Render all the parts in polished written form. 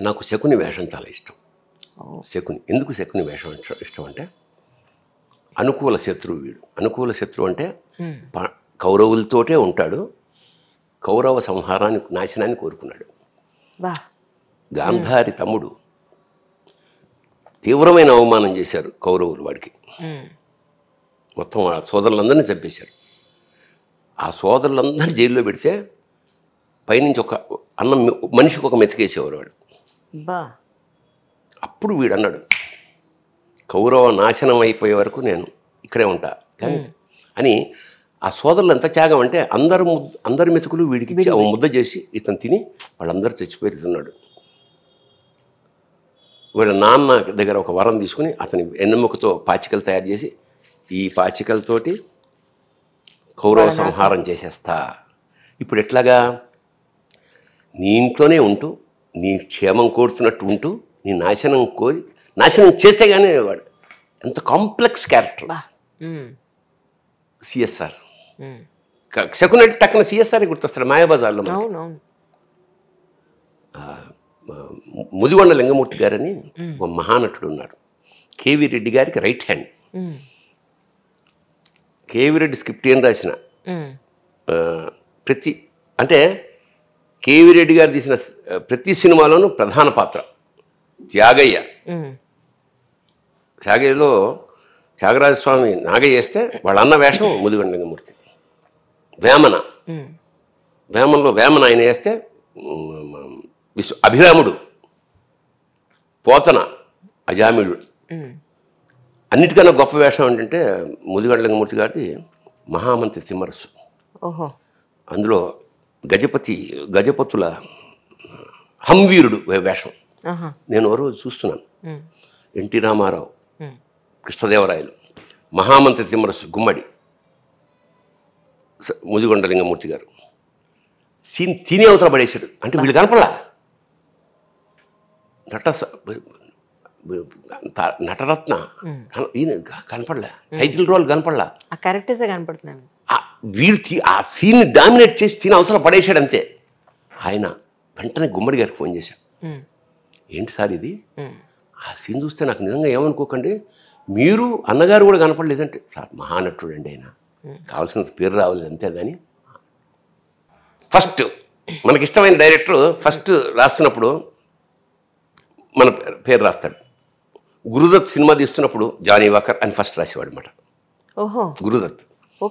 నాకు శకుని వేషం చాలా ఇష్టం. శకుని ఎందుకు శకుని వేషం ఇష్టం అంటే అనుకూల శత్రువు వీడు. అనుకూల శత్రువు అంటే కౌరవులతోటే ఉంటాడు, కౌరవ సంహారాన్ని నాశనాన్ని కోరుకున్నాడు. గాంధారి తమ్ముడు తీవ్రమైన అవమానం చేశారు కౌరవులు వాడికి. మొత్తం ఆ సోదరులందరినీ చంపేశారు. ఆ సోదరులందరినీ జైల్లో పెడితే పైనుంచి ఒక అన్నం మనిషికి ఒక మెతికేసేవారు వాడు. అప్పుడు వీడు అన్నాడు, కౌరవ నాశనం అయిపోయే వరకు నేను ఇక్కడే ఉంటా కానీ అని. ఆ సోదరులు ఎంత త్యాగం అంటే అందరి మెతుకులు వీడికి ఇచ్చి ముద్ద చేసి ఇతను తిని వాళ్ళందరూ చచ్చిపోతున్నాడు. వీళ్ళ నాన్న దగ్గర ఒక వరం తీసుకుని అతని ఎన్నెముకతో పాచికలు తయారు చేసి ఈ పాచికలతోటి కౌరవ సంహారం చేసేస్తా. ఇప్పుడు ఎట్లాగా నీ ఇంట్లోనే ఉంటూ నీ క్షేమం కోరుతున్నట్టు ఉంటూ నీ నాశనం చేస్తే కానీ వాడు ఎంత కాంప్లెక్స్ క్యారెక్టర్. సిఎస్ఆర్ శకుని టక్కున సిఎస్ఆర్ గుర్తొస్తాడు మాయాబజార్లో. ముదిగొండ లింగమూర్తి గారని ఒక మహానటుడు ఉన్నాడు. కేవీ రెడ్డి గారికి right hand. KV Reddy script ఏం రాసిన కేవీ రెడ్డి గారు తీసిన ప్రతి సినిమాలోనూ ప్రధాన పాత్ర త్యాగయ్యలో త్యాగరాజస్వామి నాగయ్య వేస్తే వాళ్ళ అన్న వేషం ముదిగొండ లింగమూర్తి. వేమనలో వేమన ఆయన వేస్తే అభిరాముడు, పోతన అజామిళుడు. అన్నిటికన్నా గొప్ప వేషం ఏంటంటే ముదిగొండ లింగమూర్తి గారిది మహామంత్రి తిమ్మరసు. అందులో గజపతుల హంవీరుడు వేషం. నేను ఓ రోజు చూస్తున్నాను. ఎన్టీ రామారావు, కృష్ణదేవరాయలు, మహామంత్రి తిమ్మరసు, గుమ్మడి, ముదిగొండ లింగమూర్తి గారు సీన్ తిని అవతల పడేశాడు. అంటే వీళ్ళు కనపడలా. నటరత్న కనపడలే, టైటిల్ రోల్ కనపడలా, వీడు ఆ సీన్ని డామినేట్ చేసి తిని అవసరం పడేశాడు అంతే. ఆయన వెంటనే గుమ్మడి గారికి ఫోన్ చేశాడు, ఏంటి సార్ ఇది, ఆ సీన్ చూస్తే నాకు నిజంగా ఏమనుకోకండి, మీరు అన్నగారు కూడా కనపడలేదంటే. సార్ మహానటుడు అండి ఆయన, కావాల్సిన పేరు రావాలి అంతే. దాని ఫస్ట్ మనకిష్టమైన డైరెక్టర్ ఫస్ట్ రాస్తున్నప్పుడు మన పేరు రాస్తాడు. గురుదత్ సినిమా తీస్తున్నప్పుడు జానీ వాకర్ అని ఫస్ట్ రాసేవాడు అనమాట. గురుదత్.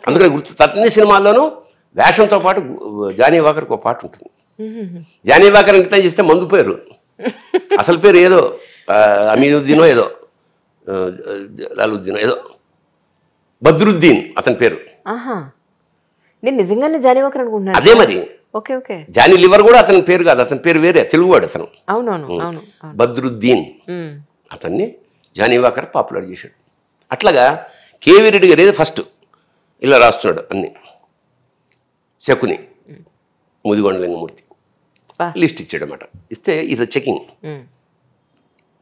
అందుకని అన్ని సినిమాల్లోనూ వేషంతో పాటు జానీ వాకర్కి ఒక పాట ఉంటుంది. జానీ వాకర్ అంకితం చేస్తే మందు పేరు, అసలు పేరు ఏదో అమీనుద్దీనో ఏదో లాలుద్దీనో ఏదో, బద్రుద్దీన్ అతని పేరు. నిజంగానే జానీ వాకర్ అనుకుంటున్నాను. అదే మరి జానీ లివర్ కూడా అతని పేరు కాదు, అతని పేరు వేరే, తెలుగువాడు అతను. బద్రుద్దీన్ అతన్ని జానీ వాకర్ పాపులర్ చేశాడు. అట్లాగా కేవీ రెడ్డి గారు ఏదో ఫస్ట్ ఇలా రాస్తున్నాడు అన్ని. శకుని ముదిగొండ లింగమూర్తి లిస్ట్ ఇచ్చాడు అన్నమాట. ఇస్తే ఇది చెకింగ్.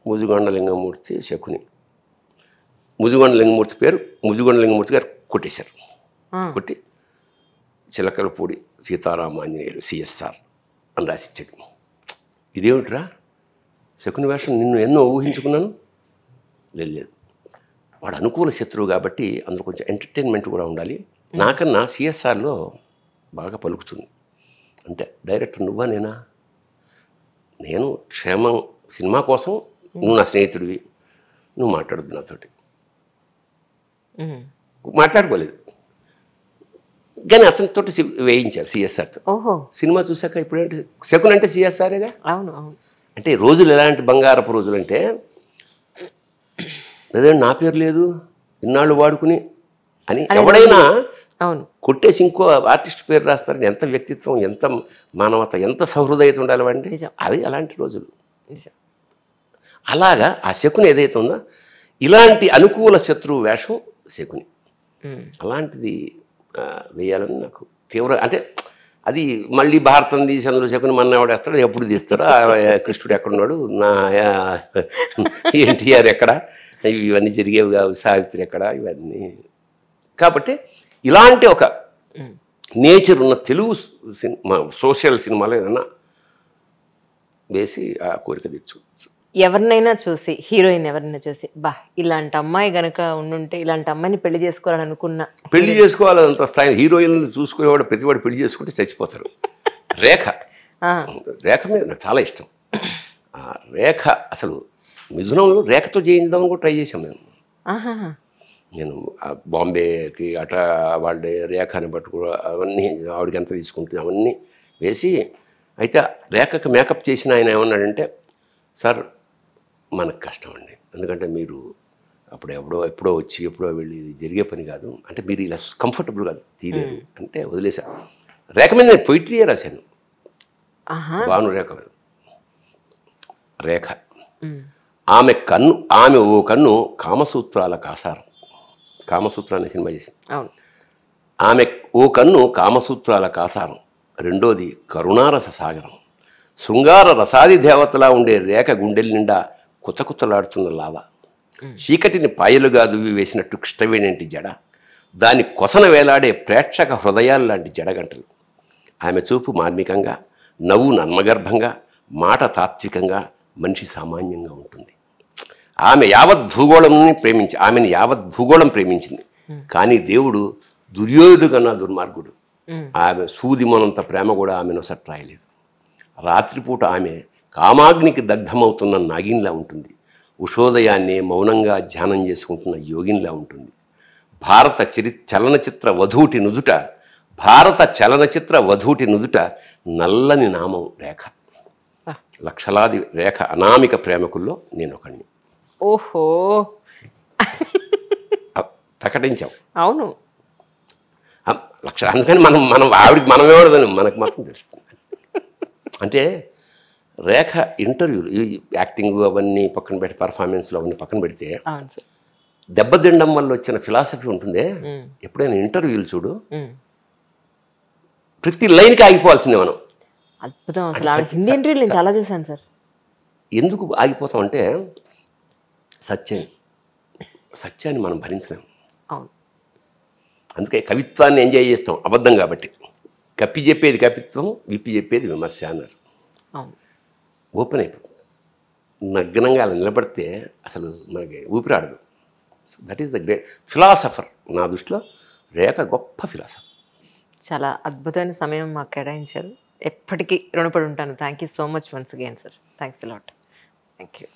ముదిగొండ లింగమూర్తి, శకుని, ముదిగొండ లింగమూర్తి పేరు ముదిగొండ లింగమూర్తి గారు కొట్టేశారు. కొట్టి చిలకలపూడి సీతారామాంజనేయులు సిఎస్ఆర్ అని రాసిచ్చాడు. ఇదేమిట్రా శకుని వేషం, నిన్ను ఎన్నో ఊహించుకున్నాను. లేదు, వాడు అనుకూల శత్రువు కాబట్టి అందులో కొంచెం ఎంటర్టైన్మెంట్ కూడా ఉండాలి. నాకన్నా సిఎస్ఆర్లో బాగా పలుకుతుంది. అంటే డైరెక్టర్ నువ్వా నేనా, నేను క్షేమం సినిమా కోసం నువ్వు నా స్నేహితుడివి, నువ్వు మాట్లాడద్దు నాతోటి. మాట్లాడుకోలేదు కానీ అతనితో వేయించారు సిఎస్ఆర్తో. సినిమా చూసాక ఇప్పుడేంటి శకున్ అంటే సిఎస్ఆర్గా. అంటే రోజులు ఎలాంటి బంగారపు రోజులు అంటే, లేదంటే నా పేరు లేదు ఇన్నాళ్ళు వాడుకుని అని ఎవడైనా కొట్టేసి ఇంకో ఆర్టిస్ట్ పేరు రాస్తారని ఎంత వ్యక్తిత్వం, ఎంత మానవత, ఎంత సహృదయత ఉండాలి అంటే అది అలాంటి రోజులు. అలాగా ఆ శకుని ఏదైతే ఉందో ఇలాంటి అనుకూల శత్రువు వేషం శకుని. అలాంటిది వేయాలని నాకు తీవ్ర, అంటే అది మళ్ళీ భారతం తీసి అందులో శకుని మన్నావాడు వేస్తాడు, ఎప్పుడు తీస్తాడో, కృష్ణుడు ఎక్కడున్నాడు, నా ఎన్టీఆర్ ఎక్కడ, ఇవన్నీ జరిగేవి కావు, సావిత్రి ఎక్కడ, ఇవన్నీ. కాబట్టి ఇలాంటి ఒక నేచర్ ఉన్న తెలుగు సినిమా సోషల్ సినిమాలో ఏదైనా వేసి ఆ కోరిక తీర్చుకోవచ్చు. ఎవరినైనా చూసి హీరోయిన్ ఎవరినైనా చూసి బా ఇలాంటి అమ్మాయి గనక ఉండుంటే ఇలాంటి అమ్మాయిని పెళ్లి చేసుకోవాలని అనుకున్న పెళ్లి చేసుకోవాలంత స్థాయి హీరోయిన్లు చూసుకునేవాడు ప్రతివాడు పెళ్లి చేసుకుంటే చచ్చిపోతారు. రేఖ రేఖ మీద నాకు చాలా ఇష్టం. ఆ రేఖ అసలు మిథునంలో రేఖతో చేయించుదామని కూడా ట్రై చేశాం మేము. నేను బాంబేకి అట్లా వాళ్ళ రేఖని పట్టుకు అవన్నీ ఆవిడకి ఎంత తీసుకుంటుంది అవన్నీ వేసి అయితే రేఖకి మేకప్ చేసిన ఆయన ఏమన్నాడంటే, సార్ మనకు కష్టం అండి, ఎందుకంటే మీరు అప్పుడు ఎప్పుడో వచ్చి ఎప్పుడో వెళ్ళి ఇది జరిగే పని కాదు, అంటే మీరు ఇలా కంఫర్టబుల్ కాదు తీయలేరు అంటే వదిలేసా. రేఖ మీద నేను పొయిట్రీయే రాశాను. భాను రేఖ మీద రేఖ ఆమె ఓ కన్ను కామసూత్రాల కాసారం. కామసూత్ర అనే సినిమా చేసింది. ఆమె ఓ కన్ను కామసూత్రాల కాసారం, రెండోది కరుణారస సాగరం. శృంగార రసాది దేవతలా ఉండే రేఖ గుండెల నిండా కుతకుతలాడుతున్న లావ. చీకటిని పాయలుగా దువ్వి వేసినట్టు కృష్ణవేణి జడ, దాని కొసన వేలాడే ప్రేక్షక హృదయాలు లాంటి జడగంటలు. ఆమె చూపు మార్మికంగా, నవ్వు నర్మగర్భంగా, మాట తాత్వికంగా, మనిషి సామాన్యంగా ఉంటుంది. ఆమెని యావత్ భూగోళం ప్రేమించింది. కానీ దేవుడు దుర్యోధుడు కన్నా దుర్మార్గుడు. ఆమె సూదిమనంత ప్రేమ కూడా ఆమెను సట్రాయలేదు. రాత్రిపూట ఆమె కామాగ్నికి దగ్ధమవుతున్న నాగిన్లా ఉంటుంది. ఉషోదయాన్ని మౌనంగా ధ్యానం చేసుకుంటున్న యోగిన్లా ఉంటుంది. భారత చలనచిత్ర వధూటి నుదుట నల్లని నామం రేఖ. లక్షలాది రేఖ అనామిక ప్రేమకుల్లో నేను ఒకడిని. ఓహో, ప్రకటించాం. అవును, అందుకని మనం ఆవిడకి మనమేవాడదని మనకు మాత్రం తెలుస్తుంది. అంటే రేఖ ఇంటర్వ్యూలు యాక్టింగ్ అవన్నీ పక్కన పెట్టి పర్ఫార్మెన్స్లు అవన్నీ పక్కన పెడితే దెబ్బతిండం వల్ల వచ్చిన ఫిలాసఫీ ఉంటుందే. ఎప్పుడైనా ఇంటర్వ్యూలు చూడు, ప్రతి లైన్కి ఆగిపోవాల్సిందే మనం. అద్భుతం. అసలు హిందీ ఇంటర్వ్యూలు నేను చాలా చూశాను సార్. ఎందుకు ఆగిపోతాం అంటే సత్యాన్ని మనం భరించలేము. అందుకే కవిత్వాన్ని ఎంజాయ్ చేస్తాం అబద్ధం కాబట్టి. కప్పి చెప్పేది కవిత్వం, విప్పి చెప్పేది విమర్శ అన్నారు. ఓపెన్ అయిపోతుంది. నగ్నంగా అలా నిలబడితే అసలు మనకి ఊపిరాడదు. That is the great philosopher. నా దృష్టిలో రేఖ గొప్ప ఫిలాసఫర్. చాలా అద్భుతమైన సమయం మాకు కేటాయించారు. ఎప్పటికీ రుణపడి ఉంటాను. Thank you so much once again sir. Thanks a lot. Thank you.